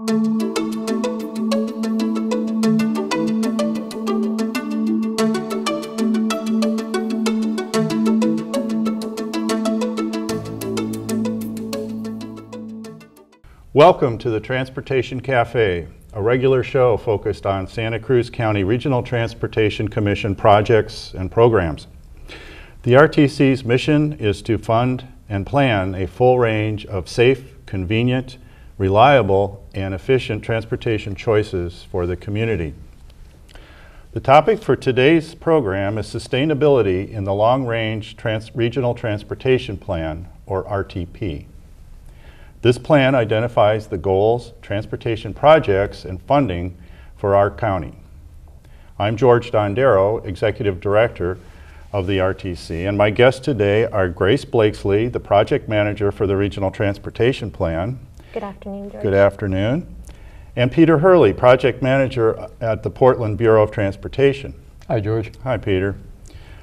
Welcome to the Transportation Cafe, a regular show focused on Santa Cruz County Regional Transportation Commission projects and programs. The RTC's mission is to fund and plan a full range of safe, convenient, reliable, and efficient transportation choices for the community. The topic for today's program is sustainability in the Long Range Regional Transportation Plan, or RTP. This plan identifies the goals, transportation projects, and funding for our county. I'm George Dondero, Executive Director of the RTC, and my guests today are Grace Blakesley, the Project Manager for the Regional Transportation Plan. Good afternoon, George. Good afternoon. And Peter Hurley, Project Manager at the Portland Bureau of Transportation. Hi, George. Hi, Peter.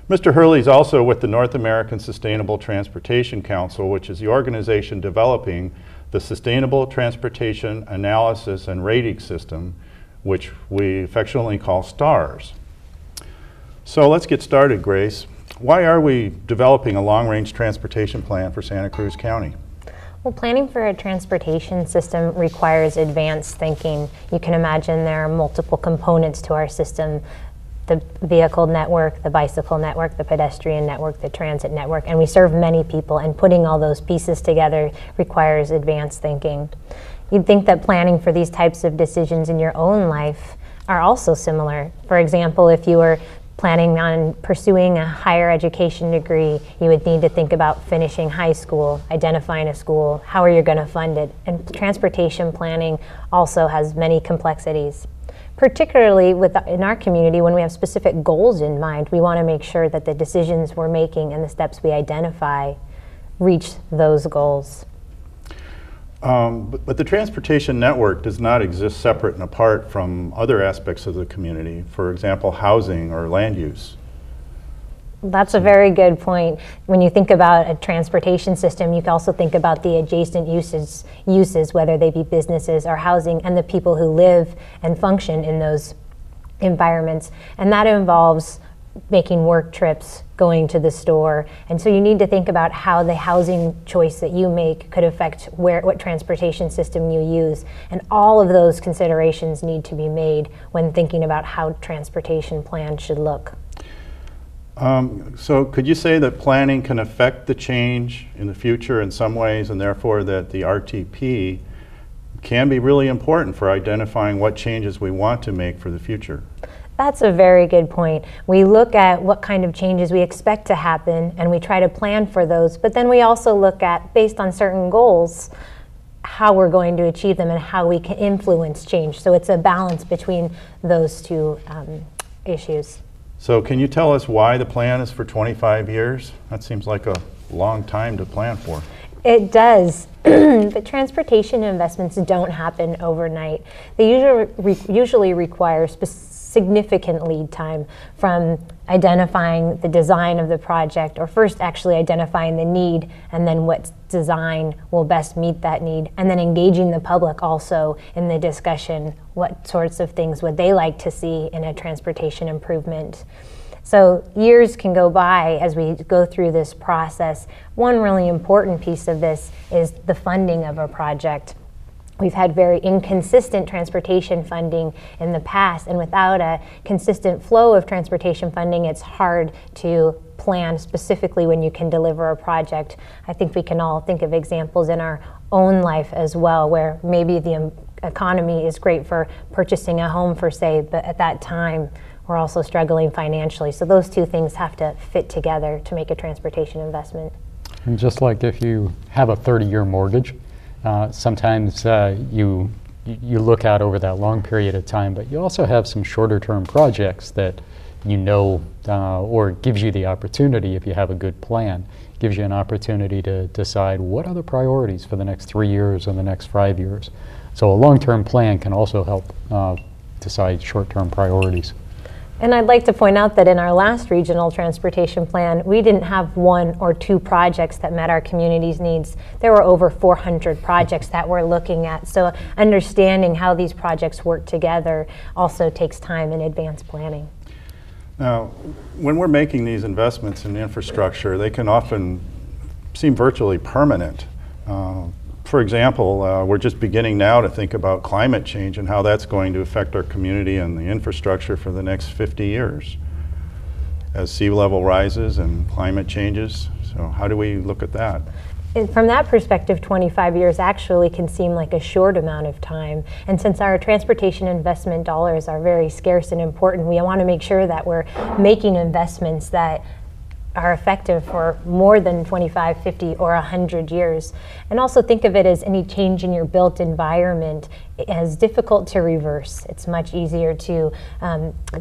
Mr. Hurley is also with the North American Sustainable Transportation Council, which is the organization developing the Sustainable Transportation Analysis and Rating System, which we affectionately call STARS. So let's get started, Grace. Why are we developing a long-range transportation plan for Santa Cruz County? Well, planning for a transportation system requires advanced thinking. You can imagine there are multiple components to our system: the vehicle network, the bicycle network, the pedestrian network, the transit network, and we serve many people, and putting all those pieces together requires advanced thinking. You'd think that planning for these types of decisions in your own life are also similar. For example, if you were planning on pursuing a higher education degree, you would need to think about finishing high school, identifying a school, how are you going to fund it, and transportation planning also has many complexities. Particularly in our community, when we have specific goals in mind, we want to make sure that the decisions we're making and the steps we identify reach those goals. But the transportation network does not exist separate and apart from other aspects of the community, for example, housing or land use. That's a very good point. When you think about a transportation system, you can also think about the adjacent uses, whether they be businesses or housing, and the people who live and function in those environments. And that involves making work trips, going to the store. And so you need to think about how the housing choice that you make could affect what transportation system you use. And all of those considerations need to be made when thinking about how transportation plans should look. So could you say that planning can affect the change in the future in some ways, and therefore that the RTP can be really important for identifying what changes we want to make for the future? That's a very good point. We look at what kind of changes we expect to happen and we try to plan for those, but then we also look at, based on certain goals, how we're going to achieve them and how we can influence change. So it's a balance between those two issues. So can you tell us why the plan is for 25 years? That seems like a long time to plan for. It does, but transportation investments don't happen overnight. They usually require significant lead time, from identifying the design of the project, or first actually identifying the need, and then what design will best meet that need, and then engaging the public also in the discussion. What sorts of things would they like to see in a transportation improvement? So years can go by as we go through this process. One really important piece of this is the funding of a project. We've had very inconsistent transportation funding in the past, and without a consistent flow of transportation funding, it's hard to plan specifically when you can deliver a project. I think we can all think of examples in our own life as well, where maybe the economy is great for purchasing a home for say, but at that time we're also struggling financially. So those two things have to fit together to make a transportation investment. And just like if you have a 30-year mortgage, sometimes you look out over that long period of time, but you also have some shorter term projects that you know, or gives you the opportunity, if you have a good plan, gives you an opportunity to decide what are the priorities for the next 3 years or the next 5 years. So a long-term plan can also help decide short-term priorities. And I'd like to point out that in our last regional transportation plan, we didn't have 1 or 2 projects that met our community's needs. There were over 400 projects that we're looking at. So understanding how these projects work together also takes time in advanced planning. Now, when we're making these investments in infrastructure, they can often seem virtually permanent. For example, we're just beginning now to think about climate change and how that's going to affect our community and the infrastructure for the next 50 years as sea level rises and climate changes. So how do we look at that? And from that perspective, 25 years actually can seem like a short amount of time. And since our transportation investment dollars are very scarce and important, we want to make sure that we're making investments that are effective for more than 25, 50, or 100 years. And also think of it as any change in your built environment as difficult to reverse. It's much easier to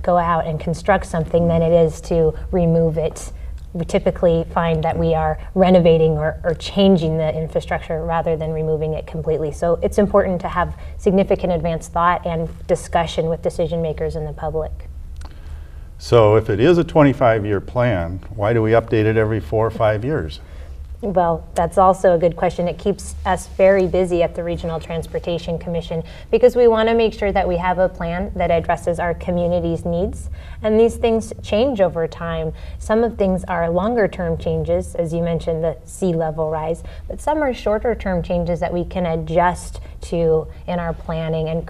go out and construct something than it is to remove it. We typically find that we are renovating or changing the infrastructure rather than removing it completely. So it's important to have significant advanced thought and discussion with decision makers and the public. So if it is a 25-year plan, why do we update it every 4 or 5 years? Well, that's also a good question. It keeps us very busy at the Regional Transportation Commission because we want to make sure that we have a plan that addresses our community's needs. And these things change over time. Some of things are longer term changes, as you mentioned, the sea level rise, but some are shorter term changes that we can adjust to in our planning and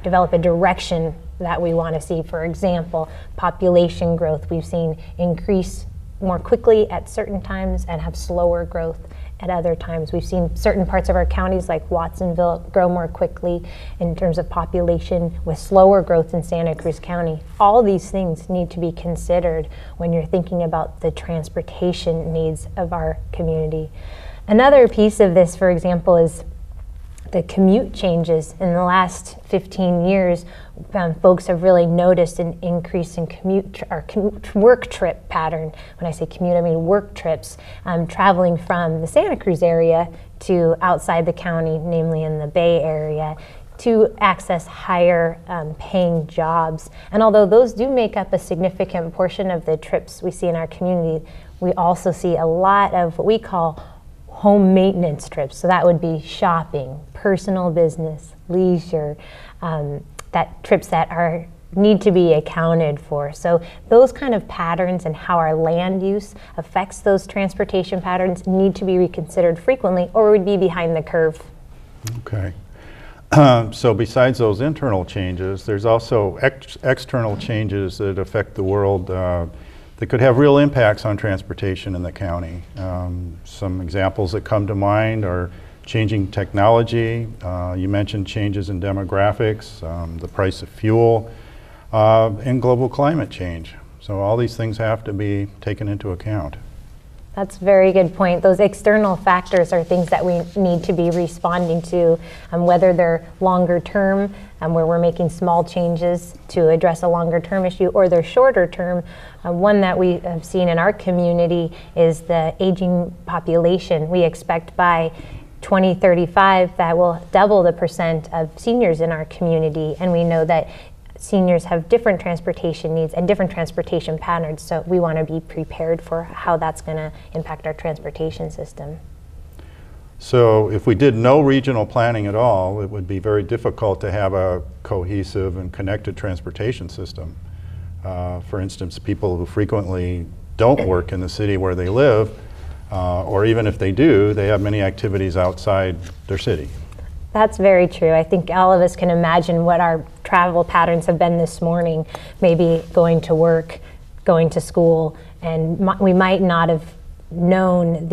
develop a direction that we want to see. For example, population growth we've seen increase more quickly at certain times and have slower growth at other times. We've seen certain parts of our counties like Watsonville grow more quickly in terms of population with slower growth in Santa Cruz County. All these things need to be considered when you're thinking about the transportation needs of our community. Another piece of this, for example, is the commute changes. In the last 15 years, folks have really noticed an increase in work trip pattern. When I say commute, I mean work trips, traveling from the Santa Cruz area to outside the county, namely in the Bay Area, to access higher paying jobs. And although those do make up a significant portion of the trips we see in our community, we also see a lot of what we call home maintenance trips. So that would be shopping, personal business, leisure, trips that need to be accounted for. So those kind of patterns and how our land use affects those transportation patterns need to be reconsidered frequently, or we'd be behind the curve. Okay. So besides those internal changes, there's also external changes that affect the world that could have real impacts on transportation in the county. Some examples that come to mind are changing technology. You mentioned changes in demographics, the price of fuel, and global climate change. So all these things have to be taken into account. That's a very good point. Those external factors are things that we need to be responding to, whether they're longer term, where we're making small changes to address a longer term issue, or they're shorter term. One that we have seen in our community is the aging population. We expect by 2035 that will double the percent of seniors in our community, and we know that seniors have different transportation needs and different transportation patterns, so we want to be prepared for how that's going to impact our transportation system. So if we did no regional planning at all, it would be very difficult to have a cohesive and connected transportation system. For instance, people who frequently don't work in the city where they live, or even if they do, they have many activities outside their city. That's very true. I think all of us can imagine what our travel patterns have been this morning, maybe going to work, going to school, and we might not have known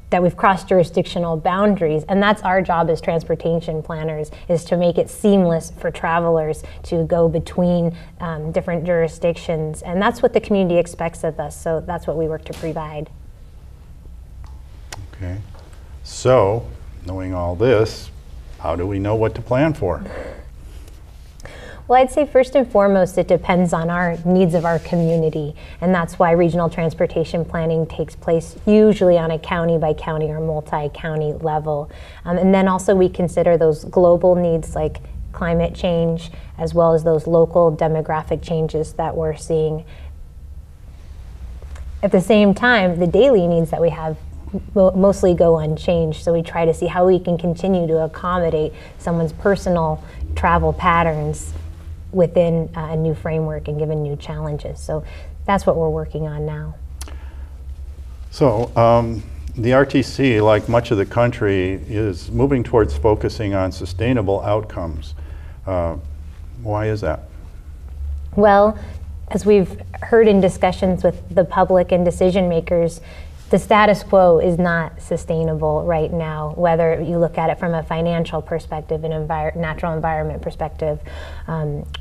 that we've crossed jurisdictional boundaries, and that's our job as transportation planners, is to make it seamless for travelers to go between different jurisdictions, and that's what the community expects of us, so that's what we work to provide. Okay, so knowing all this, how do we know what to plan for? Well, I'd say first and foremost, it depends on our needs of our community, and that's why regional transportation planning takes place usually on a county by county or multi-county level. And then also we consider those global needs like climate change, as well as those local demographic changes that we're seeing. At the same time, the daily needs that we have mostly go unchanged, so we try to see how we can continue to accommodate someone's personal travel patterns within a new framework and given new challenges. So that's what we're working on now. So the RTC, like much of the country, is moving towards focusing on sustainable outcomes. Why is that? Well, as we've heard in discussions with the public and decision makers, the status quo is not sustainable right now, whether you look at it from a financial perspective, an natural environment perspective,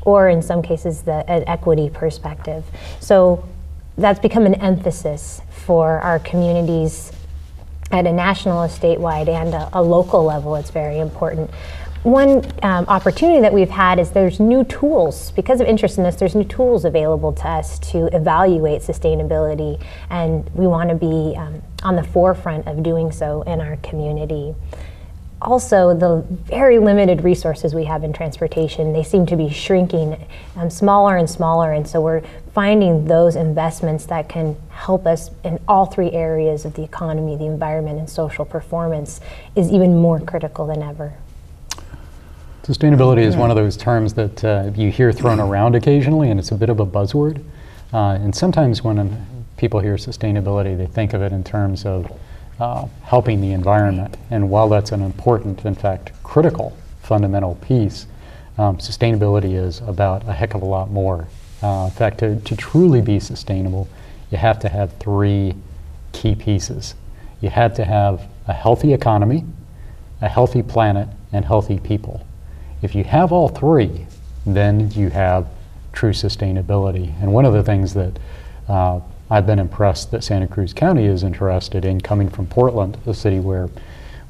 or in some cases an equity perspective. So that's become an emphasis for our communities at a national, a statewide, and a local level. It's very important. One opportunity that we've had is there's new tools. Because of interest in this, there's new tools available to us to evaluate sustainability, and we want to be on the forefront of doing so in our community. Also, the very limited resources we have in transportation, they seem to be shrinking smaller and smaller, and so we're finding those investments that can help us in all three areas of the economy, the environment, and social performance is even more critical than ever. Sustainability is one of those terms that you hear thrown around occasionally, and it's a bit of a buzzword. And sometimes when people hear sustainability, they think of it in terms of helping the environment. And while that's an important, in fact, critical, fundamental piece, sustainability is about a heck of a lot more. In fact, to truly be sustainable, you have to have three key pieces. You have to have a healthy economy, a healthy planet, and healthy people. If you have all three, then you have true sustainability. And one of the things that I've been impressed that Santa Cruz County is interested in, coming from Portland, a city where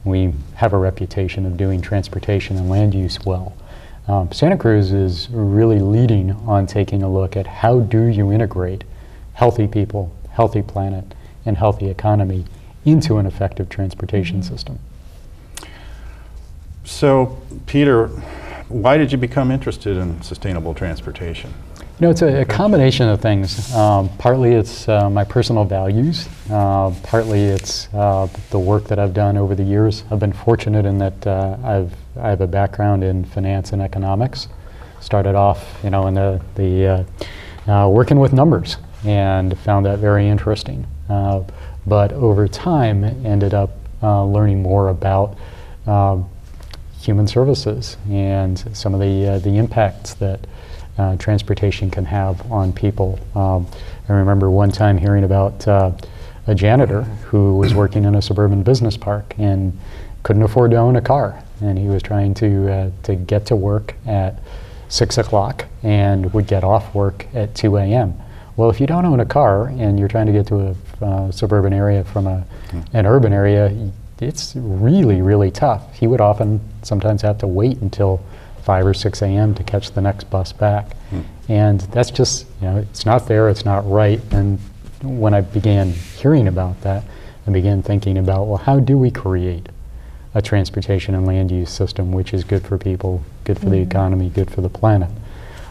we have a reputation of doing transportation and land use well. Santa Cruz is really leading on taking a look at how do you integrate healthy people, healthy planet, and healthy economy into an effective transportation system. So, Peter, why did you become interested in sustainable transportation? You know, it's a combination of things. Partly it's my personal values. Partly it's the work that I've done over the years. I've been fortunate in that I have a background in finance and economics. Started off, you know, in the working with numbers, and found that very interesting. But over time, ended up learning more about human services and some of the impacts that transportation can have on people. I remember one time hearing about a janitor who was working in a suburban business park and couldn't afford to own a car, and he was trying to get to work at 6 o'clock and would get off work at 2 a.m. Well, if you don't own a car and you're trying to get to a suburban area from an urban area, it's really, really tough. He would often sometimes have to wait until 5 or 6 a.m. to catch the next bus back. And that's just, you know, it's not fair, it's not right. And when I began hearing about that, I began thinking about, well, how do we create a transportation and land use system which is good for people, good for the economy, good for the planet?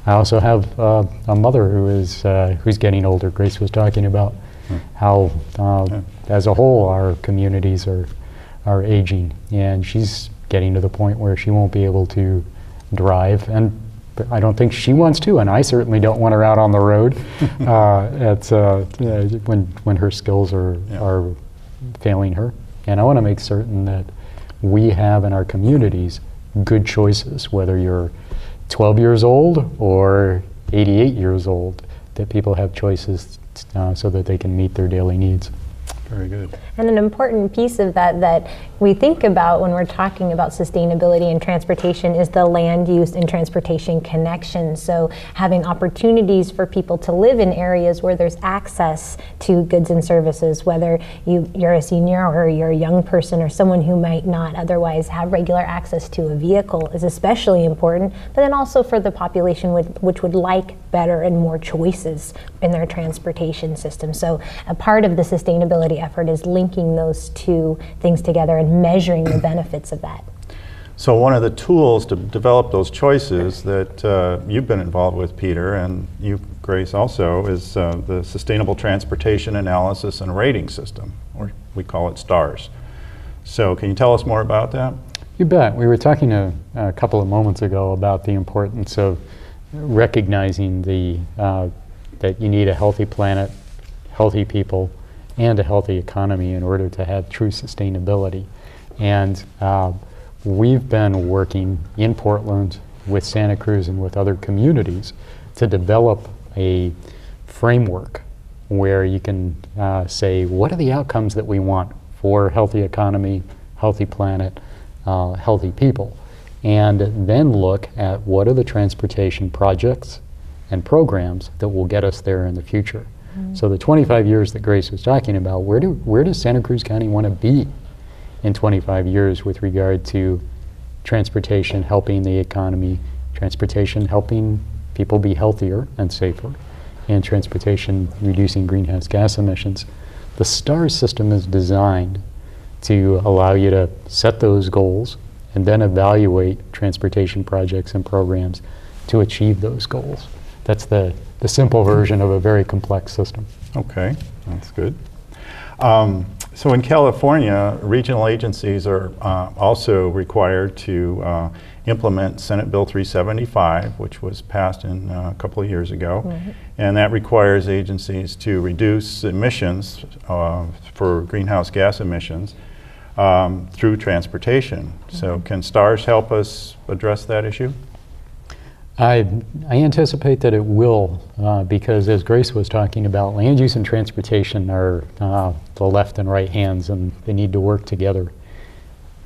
I also have a mother who is who's getting older. Grace was talking about how, as a whole, our communities are aging, and she's getting to the point where she won't be able to drive, and I don't think she wants to, and I certainly don't want her out on the road when her skills are failing her. And I want to make certain that we have in our communities good choices, whether you're 12 years old or 88 years old, that people have choices so that they can meet their daily needs. Very good. And an important piece of that we think about when we're talking about sustainability and transportation is the land use and transportation connection. So having opportunities for people to live in areas where there's access to goods and services, whether you're a senior or you're a young person or someone who might not otherwise have regular access to a vehicle, is especially important, but then also for the population which would like better and more choices in their transportation system. So a part of the sustainability effort is linking those two things together and measuring the benefits of that. So one of the tools to develop those choices that you've been involved with, Peter, and you, Grace, also, is the Sustainable Transportation Analysis and Rating System, or we call it STARS. So can you tell us more about that? You bet. We were talking a couple of moments ago about the importance of recognizing that you need a healthy planet, healthy people, and a healthy economy in order to have true sustainability. And we've been working in Portland with Santa Cruz and with other communities to develop a framework where you can say, what are the outcomes that we want for healthy economy, healthy planet, healthy people? And then look at what are the transportation projects and programs that will get us there in the future. So the 25 years that Grace was talking about, where does Santa Cruz County want to be in 25 years with regard to transportation helping the economy, transportation helping people be healthier and safer, and transportation reducing greenhouse gas emissions? The STARS system is designed to allow you to set those goals and then evaluate transportation projects and programs to achieve those goals. That's the simple version of a very complex system. Okay, that's good. So in California, regional agencies are also required to implement Senate Bill 375, which was passed in a couple of years ago. Mm-hmm. And that requires agencies to reduce emissions for greenhouse gas emissions through transportation. Mm-hmm. So can STARS help us address that issue? I anticipate that it will, because as Grace was talking about, land use and transportation are the left and right hands, and they need to work together.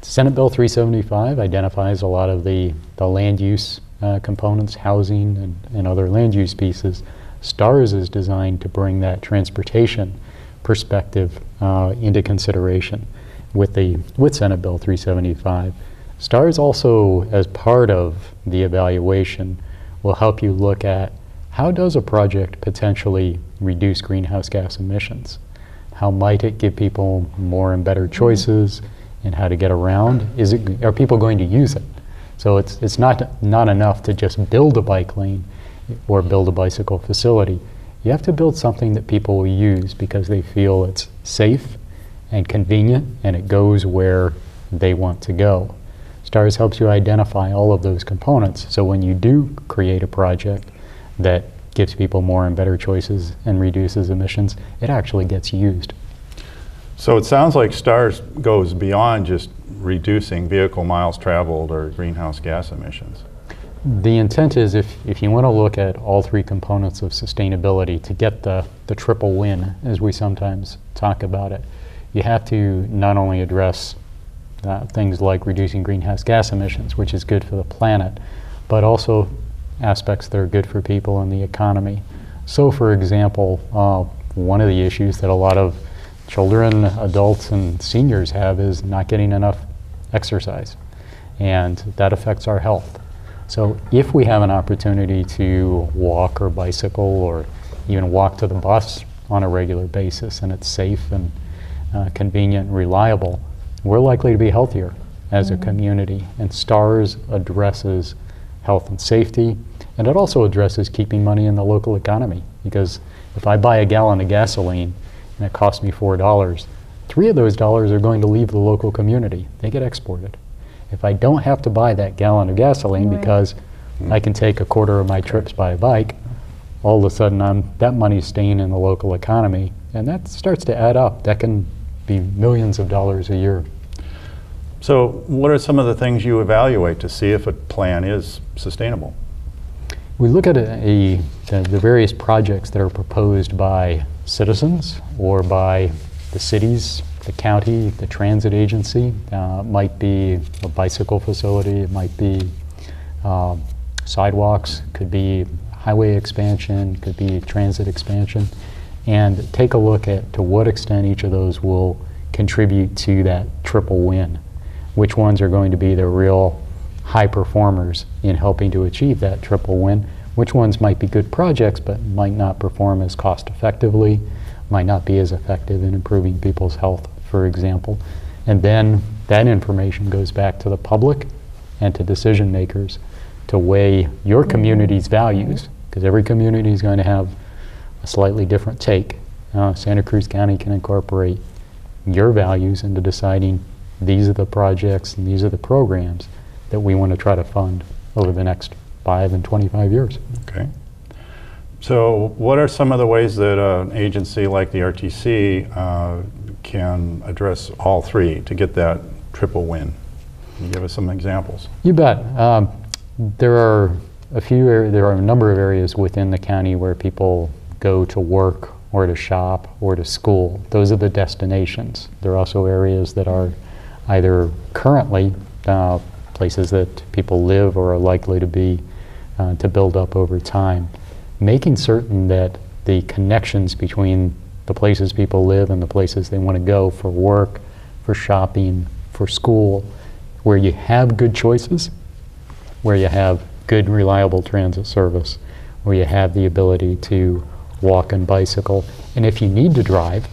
Senate Bill 375 identifies a lot of the land use components, housing and other land use pieces. STARS is designed to bring that transportation perspective into consideration with Senate Bill 375. STARS also, as part of the evaluation, will help you look at how does a project potentially reduce greenhouse gas emissions? How might it give people more and better choices in how to get around? Are people going to use it? So it's not enough to just build a bike lane or build a bicycle facility. You have to build something that people will use because they feel it's safe and convenient and it goes where they want to go. STARS helps you identify all of those components, so when you do create a project that gives people more and better choices and reduces emissions, it actually gets used. So it sounds like STARS goes beyond just reducing vehicle miles traveled or greenhouse gas emissions. The intent is if you want to look at all three components of sustainability to get the triple win, as we sometimes talk about it, you have to not only address things like reducing greenhouse gas emissions, which is good for the planet, but also aspects that are good for people and the economy. So for example, one of the issues that a lot of children, adults, and seniors have is not getting enough exercise, and that affects our health. So if we have an opportunity to walk or bicycle or even walk to the bus on a regular basis and it's safe and convenient and reliable, we're likely to be healthier as a community. And STARS addresses health and safety, and it also addresses keeping money in the local economy, because if I buy a gallon of gasoline and it costs me $4, $3 of those dollars are going to leave the local community. They get exported. If I don't have to buy that gallon of gasoline because I can take a quarter of my trips by bike, all of a sudden that money's staying in the local economy, and that starts to add up. That can be millions of dollars a year. So what are some of the things you evaluate to see if a plan is sustainable? We look at the various projects that are proposed by citizens or by the cities, the county, the transit agency. It might be a bicycle facility, it might be sidewalks, could be highway expansion, could be transit expansion, and take a look at to what extent each of those will contribute to that triple win. Which ones are going to be the real high performers in helping to achieve that triple win? Which ones might be good projects but might not perform as cost effectively, might not be as effective in improving people's health, for example. And then that information goes back to the public and to decision makers to weigh your community's values, because every community is going to have a slightly different take. Santa Cruz County can incorporate your values into deciding these are the projects and these are the programs that we want to try to fund over the next 5 and 25 years. Okay. So what are some of the ways that an agency like the RTC can address all three to get that triple win? Can you give us some examples? You bet. There are a number of areas within the county where people go to work or to shop or to school. Those are the destinations. There are also areas that are either currently places that people live or are likely to be to build up over time. Making certain that the connections between the places people live and the places they want to go for work, for shopping, for school, where you have good choices, where you have good reliable transit service, where you have the ability to walk and bicycle, and if you need to drive,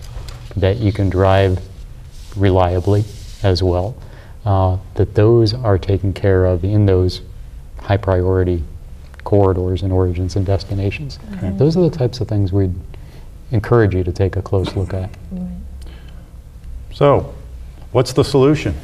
that you can drive reliably as well, that those are taken care of in those high priority corridors and origins and destinations. Okay. Those are the types of things we'd encourage you to take a close look at. So, what's the solution?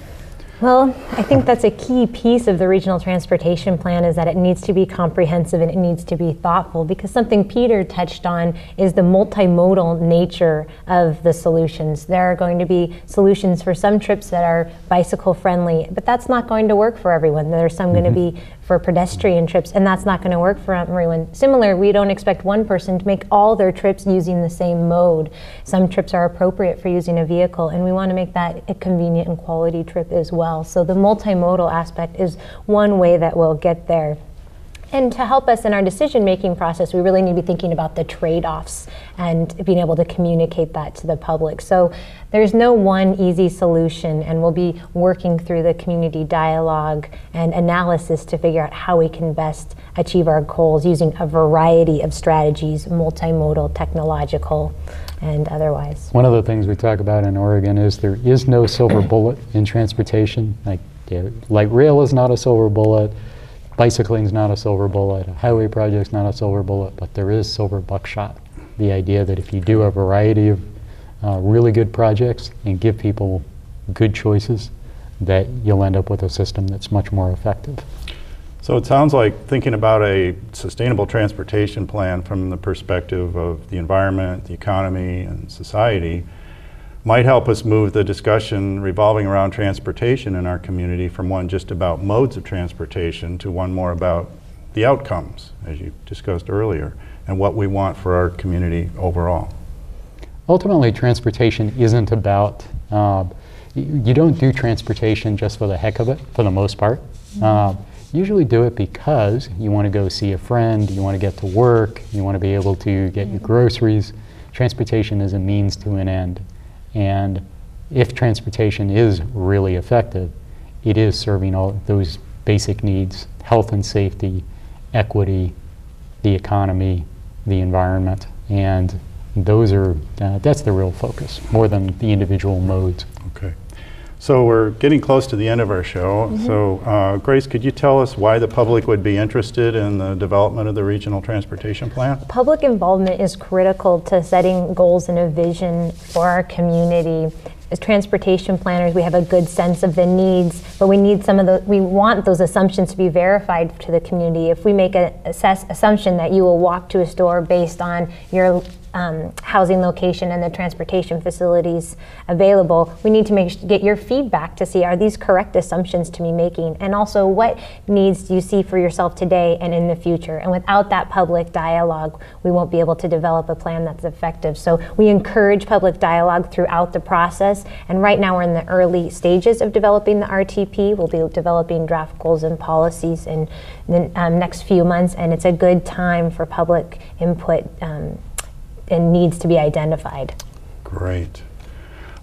Well, I think that's a key piece of the regional transportation plan, is that it needs to be comprehensive and it needs to be thoughtful, because something Peter touched on is the multimodal nature of the solutions. There are going to be solutions for some trips that are bicycle friendly, but that's not going to work for everyone. There's some going to be for pedestrian trips, and that's not going to work for everyone. Similar, we don't expect one person to make all their trips using the same mode. Some trips are appropriate for using a vehicle, and we want to make that a convenient and quality trip as well. So the multimodal aspect is one way that we'll get there. And to help us in our decision-making process, we really need to be thinking about the trade-offs and being able to communicate that to the public. So there's no one easy solution, and we'll be working through the community dialogue and analysis to figure out how we can best achieve our goals using a variety of strategies, multimodal, technological, and otherwise. One of the things we talk about in Oregon is there is no silver bullet in transportation. Like light rail is not a silver bullet. Bicycling is not a silver bullet, a highway project's not a silver bullet, but there is silver buckshot. The idea that if you do a variety of really good projects and give people good choices, that you'll end up with a system that's much more effective. So it sounds like thinking about a sustainable transportation plan from the perspective of the environment, the economy, and society might help us move the discussion revolving around transportation in our community from one just about modes of transportation to one more about the outcomes, as you discussed earlier, and what we want for our community overall. Ultimately, transportation isn't about, you don't do transportation just for the heck of it, for the most part. Usually do it because you want to go see a friend, you want to get to work, you want to be able to get your groceries. Transportation is a means to an end. And if transportation is really effective, it is serving all those basic needs: health and safety, equity, the economy, the environment, and those are, that's the real focus, more than the individual modes. Okay. So we're getting close to the end of our show. So Grace, could you tell us why the public would be interested in the development of the regional transportation plan? Public involvement is critical to setting goals and a vision for our community. As transportation planners, we have a good sense of the needs, but we need we want those assumptions to be verified to the community. If we make an assumption that you will walk to a store based on your housing location and the transportation facilities available, we need to get your feedback to see, are these correct assumptions to be making? And also, what needs do you see for yourself today and in the future? And without that public dialogue, we won't be able to develop a plan that's effective. So we encourage public dialogue throughout the process. And right now we're in the early stages of developing the RTP. We'll be developing draft goals and policies in the next few months. And it's a good time for public input and needs to be identified. Great.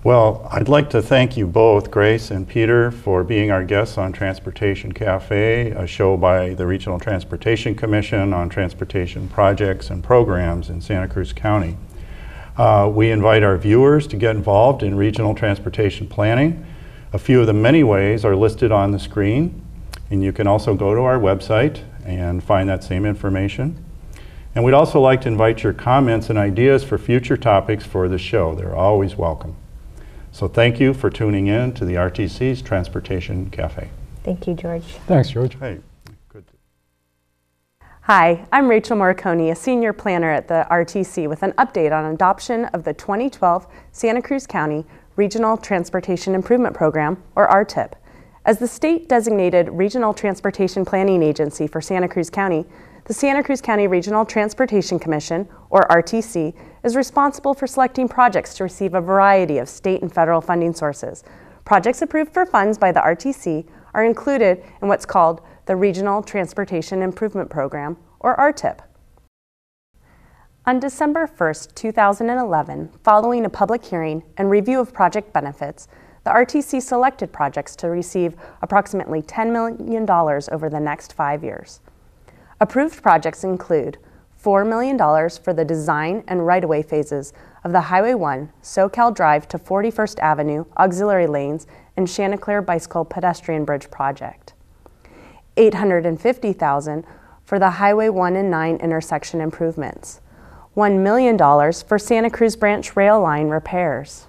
Well, I'd like to thank you both, Grace and Peter, for being our guests on Transportation Cafe, a show by the Regional Transportation Commission on transportation projects and programs in Santa Cruz County. We invite our viewers to get involved in regional transportation planning. A few of the many ways are listed on the screen. And you can also go to our website and find that same information. And we'd also like to invite your comments and ideas for future topics for the show. They're always welcome. So thank you for tuning in to the RTC's Transportation Cafe. Thank you, George. Thanks, George. Hey, good. Hi, I'm Rachel Morricone, a senior planner at the RTC with an update on adoption of the 2012 Santa Cruz County Regional Transportation Improvement Program, or RTIP. As the state-designated Regional Transportation Planning Agency for Santa Cruz County, the Santa Cruz County Regional Transportation Commission, or RTC, is responsible for selecting projects to receive a variety of state and federal funding sources. Projects approved for funds by the RTC are included in what's called the Regional Transportation Improvement Program, or RTIP. On December 1st, 2011, following a public hearing and review of project benefits, the RTC selected projects to receive approximately $10 million over the next 5 years. Approved projects include $4 million for the design and right-of-way phases of the Highway 1 SoCal Drive to 41st Avenue auxiliary lanes and Chanticleer Bicycle Pedestrian Bridge project. $850,000 for the Highway 1 and 9 intersection improvements. $1 million for Santa Cruz Branch rail line repairs.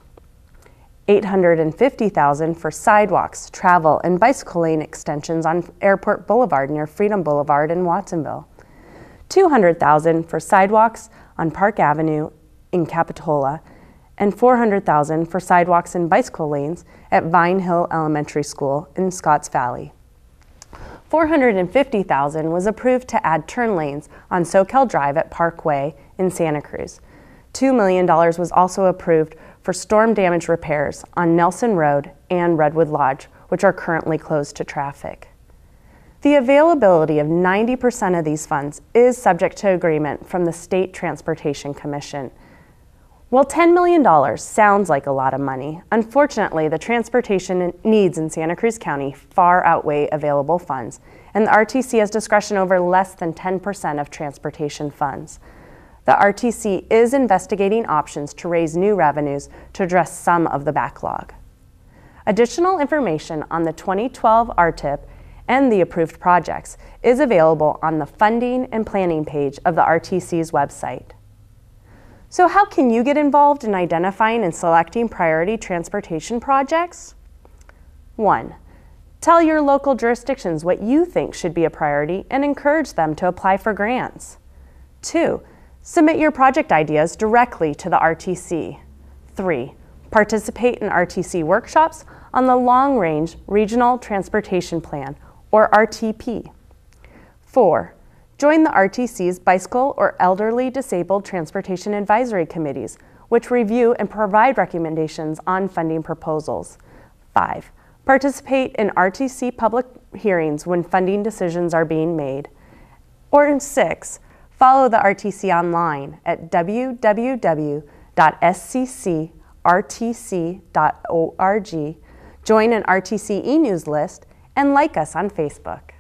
$850,000 for sidewalks, travel, and bicycle lane extensions on Airport Boulevard near Freedom Boulevard in Watsonville. $200,000 for sidewalks on Park Avenue in Capitola, and $400,000 for sidewalks and bicycle lanes at Vine Hill Elementary School in Scotts Valley. $450,000 was approved to add turn lanes on SoCal Drive at Parkway in Santa Cruz. $2 million was also approved for storm damage repairs on Nelson Road and Redwood Lodge, which are currently closed to traffic. The availability of 90% of these funds is subject to agreement from the State Transportation Commission. While $10 million sounds like a lot of money, unfortunately the transportation needs in Santa Cruz County far outweigh available funds, and the RTC has discretion over less than 10% of transportation funds. The RTC is investigating options to raise new revenues to address some of the backlog. Additional information on the 2012 RTIP and the approved projects is available on the Funding and Planning page of the RTC's website. So how can you get involved in identifying and selecting priority transportation projects? 1. Tell your local jurisdictions what you think should be a priority and encourage them to apply for grants. 2. Submit your project ideas directly to the RTC. 3. Participate in RTC workshops on the Long Range Regional Transportation Plan, or RTP. 4. Join the RTC's Bicycle or Elderly Disabled Transportation Advisory Committees, which review and provide recommendations on funding proposals. 5. Participate in RTC public hearings when funding decisions are being made. Or 6. Follow the RTC online at www.sccrtc.org, join an RTC e-news list, and like us on Facebook.